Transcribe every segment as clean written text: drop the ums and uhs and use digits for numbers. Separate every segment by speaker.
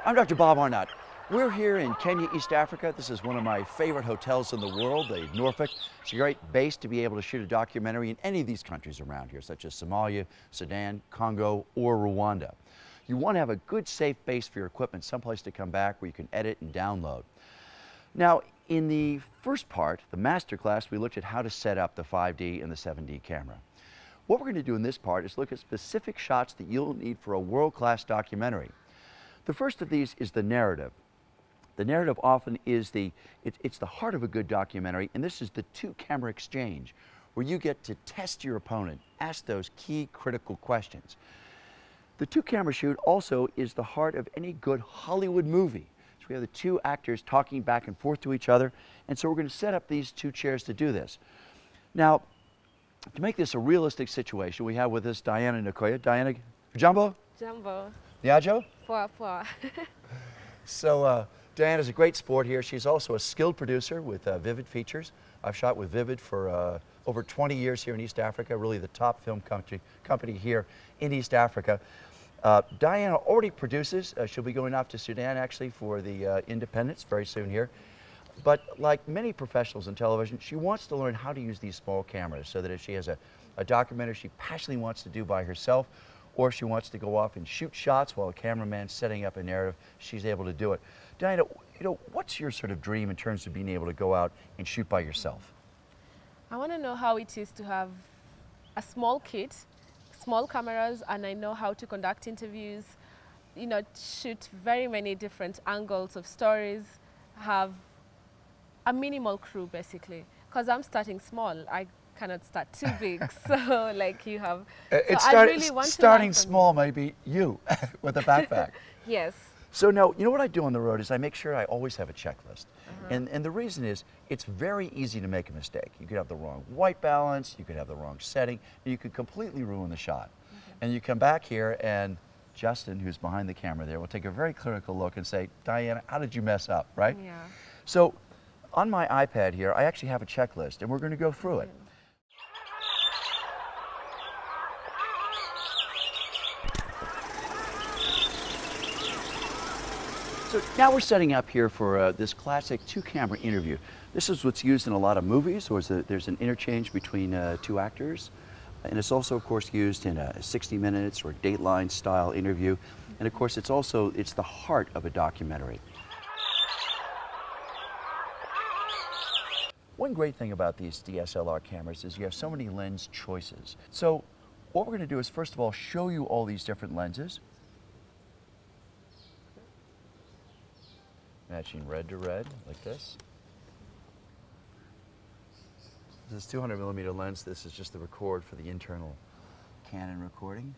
Speaker 1: I'm Dr. Bob Arnott. We're here in Kenya, East Africa. This is one of my favorite hotels in the world, the Norfolk. It's a great base to be able to shoot a documentary in any of these countries around here, such as Somalia, Sudan, Congo, or Rwanda. You want to have a good, safe base for your equipment, someplace to come back where you can edit and download. Now, in the first part, the masterclass, we looked at how to set up the 5D and the 7D camera. What we're going to do in this part is look at specific shots that you'll need for a world-class documentary. The first of these is the narrative. The narrative often is it's the heart of a good documentary, and this is the two-camera exchange, where you get to test your opponent, ask those key critical questions. The two-camera shoot also is the heart of any good Hollywood movie. So we have the two actors talking back and forth to each other, and so we're going to set up these two chairs to do this. Now, to make this a realistic situation, we have with us Diana Nkoya. Diana, Jambo?
Speaker 2: Jambo.
Speaker 1: Niajo?
Speaker 2: Poa poa.
Speaker 1: So Diana's a great sport here. She's also a skilled producer with Vivid Features. I've shot with Vivid for over 20 years here in East Africa, really the top film company here in East Africa. Diana already produces. She'll be going off to Sudan actually for the Independence very soon here. But like many professionals in television, she wants to learn how to use these small cameras so that if she has a documentary she passionately wants to do by herself, or if she wants to go off and shoot shots while a cameraman's setting up a narrative, she's able to do it. Diana, what's your sort of dream in terms of being able to go out and shoot by yourself?
Speaker 2: I want to know how it is to have a small kit, small cameras, and I know how to conduct interviews, shoot very many different angles of stories, have a minimal crew basically, because I'm starting small. I cannot start too big, so like you have.
Speaker 1: Starting small may be you with a backpack.
Speaker 2: Yes.
Speaker 1: So now, what I do on the road is I make sure I always have a checklist. And the reason is, it's very easy to make a mistake. You could have the wrong white balance, you could have the wrong setting, and you could completely ruin the shot. And you come back here and Justin, who's behind the camera there, will take a very critical look and say, Diana, how did you mess up, right?
Speaker 2: Yeah.
Speaker 1: So on my iPad here, I actually have a checklist, and we're going to go through it. So now we're setting up here for this classic two-camera interview. This is what's used in a lot of movies, or there's an interchange between two actors. And it's also, of course, used in a 60 Minutes or Dateline style interview. And of course, it's the heart of a documentary. One great thing about these DSLR cameras is you have so many lens choices. So what we're going to do is, first of all, show you all these different lenses. Matching red to red, like this. This is 200mm lens. This is just the record for the internal Canon recording.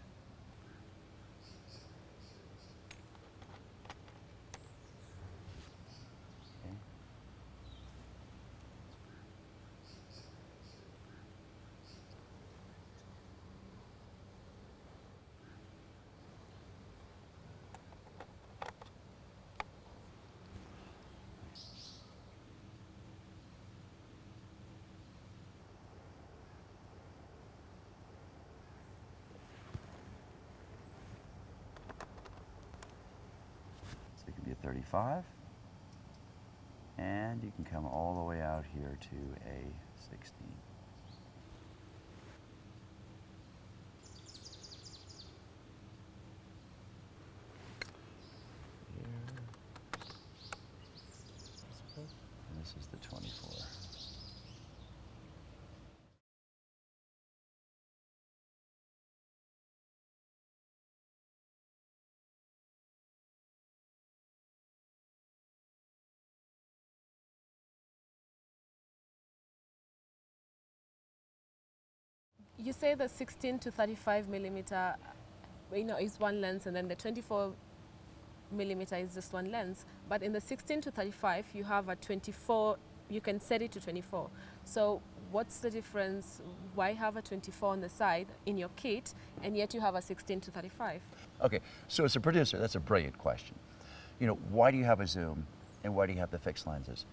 Speaker 1: It can be a 35, and you can come all the way out here to a 16. Here. And this is the 24.
Speaker 2: You say the 16 to 35mm, is one lens, and then the 24mm is just one lens. But in the 16 to 35, you have a 24. You can set it to 24. So what's the difference? Why have a 24 on the side in your kit, and yet you have a 16 to 35?
Speaker 1: Okay, so as a producer, that's a brilliant question. Why do you have a zoom, and why do you have the fixed lenses?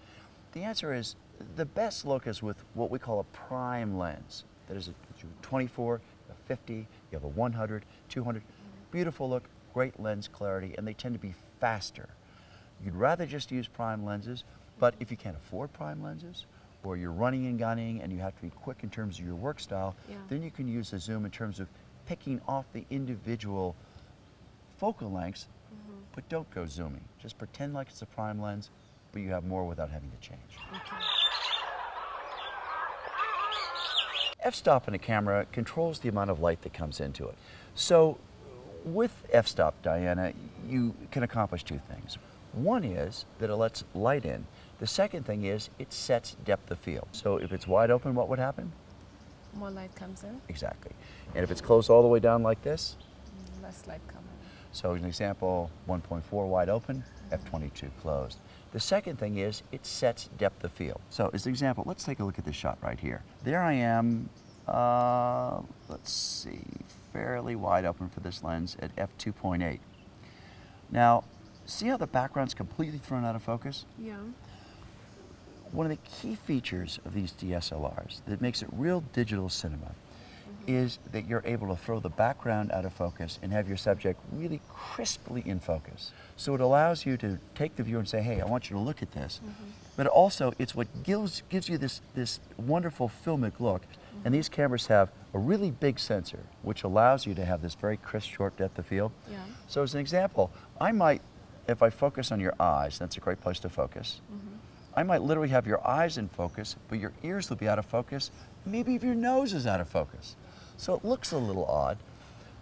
Speaker 1: The answer is, the best look is with what we call a prime lens. That is a 24, a 50, you have a 100, 200. Beautiful look, great lens clarity, and they tend to be faster. You'd rather just use prime lenses, but if you can't afford prime lenses, or you're running and gunning and you have to be quick in terms of your work style, then you can use the zoom in terms of picking off the individual focal lengths, but don't go zooming. Just pretend like it's a prime lens, but you have more without having to change.
Speaker 2: Okay.
Speaker 1: F-stop in a camera controls the amount of light that comes into it. So with f-stop, Diana, you can accomplish two things. One is that it lets light in. The second thing is it sets depth of field. So if it's wide open, what would happen?
Speaker 2: More light comes in.
Speaker 1: Exactly. And if it's closed all the way down like this?
Speaker 2: Less light coming in.
Speaker 1: So as an example, 1.4 wide open, f22 closed. The second thing is it sets depth of field. So as an example, let's take a look at this shot right here. There I am, let's see, fairly wide open for this lens at f2.8. Now, see how the background's completely thrown out of focus?
Speaker 2: Yeah.
Speaker 1: One of the key features of these DSLRs that makes it real digital cinema is that you're able to throw the background out of focus and have your subject really crisply in focus. So it allows you to take the viewer and say, hey, I want you to look at this. But also, it's what gives you this wonderful filmic look. And these cameras have a really big sensor, which allows you to have this very crisp, short depth of field.
Speaker 2: Yeah.
Speaker 1: So as an example, I might, if I focus on your eyes, that's a great place to focus. I might literally have your eyes in focus, but your ears will be out of focus. Maybe if your nose is out of focus. So it looks a little odd.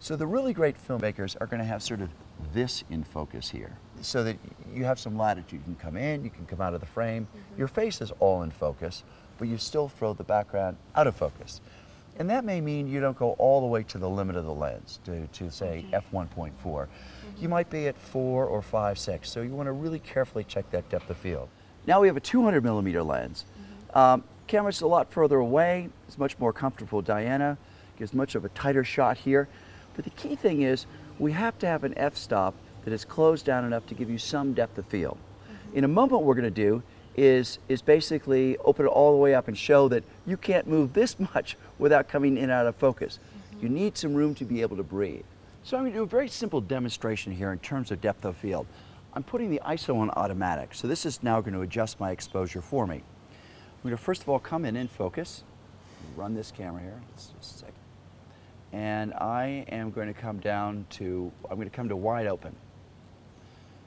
Speaker 1: So the really great filmmakers are going to have sort of this in focus here, so that you have some latitude. You can come in, you can come out of the frame. Your face is all in focus, but you still throw the background out of focus. And that may mean you don't go all the way to the limit of the lens, to say f1.4. You might be at 4 or 5, 6, so you want to really carefully check that depth of field. Now we have a 200 millimeter lens. Camera's a lot further away. It's much more comfortable with Diana. Gives much of a tighter shot here. But the key thing is we have to have an f-stop that is closed down enough to give you some depth of field. In a moment, what we're going to do is basically open it all the way up and show that you can't move this much without coming in and out of focus. You need some room to be able to breathe. So I'm going to do a very simple demonstration here in terms of depth of field. I'm putting the ISO on automatic, so this is now going to adjust my exposure for me. I'm going to first of all come in focus, run this camera here, just a second, and I am going to come down to, I'm going to come to wide open.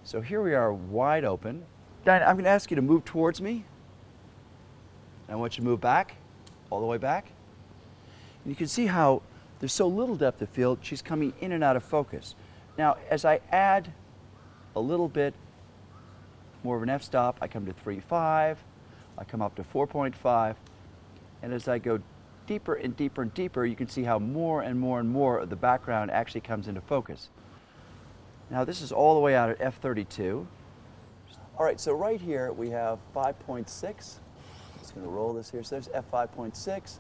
Speaker 1: So here we are, wide open. Diana, I'm going to ask you to move towards me. I want you to move back, all the way back. And you can see how there's so little depth of field, she's coming in and out of focus. Now, as I add a little bit more of an f-stop, I come to 3.5, I come up to 4.5, and as I go deeper and deeper and deeper, you can see how more and more and more of the background actually comes into focus. Now this is all the way out at f32. All right, so right here we have 5.6. Just gonna roll this here. So there's f5.6,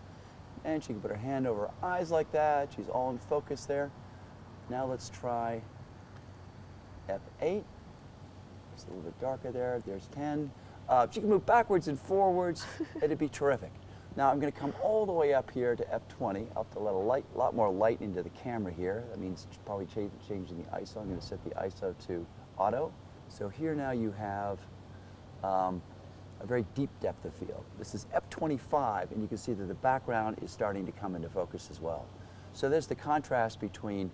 Speaker 1: and she can put her hand over her eyes like that. She's all in focus there. Now let's try f8. It's a little bit darker there. There's 10. She can move backwards and forwards. It'd be terrific. Now I'm going to come all the way up here to f20. I'll have to let a lot more light into the camera here. That means probably changing the ISO. I'm going to set the ISO to auto. So here now you have a very deep depth of field. This is f25, and you can see that the background is starting to come into focus as well. So there's the contrast between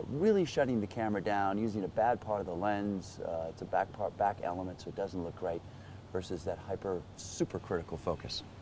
Speaker 1: really shutting the camera down, using a bad part of the lens. It's a back element, so it doesn't look great, versus that super critical focus.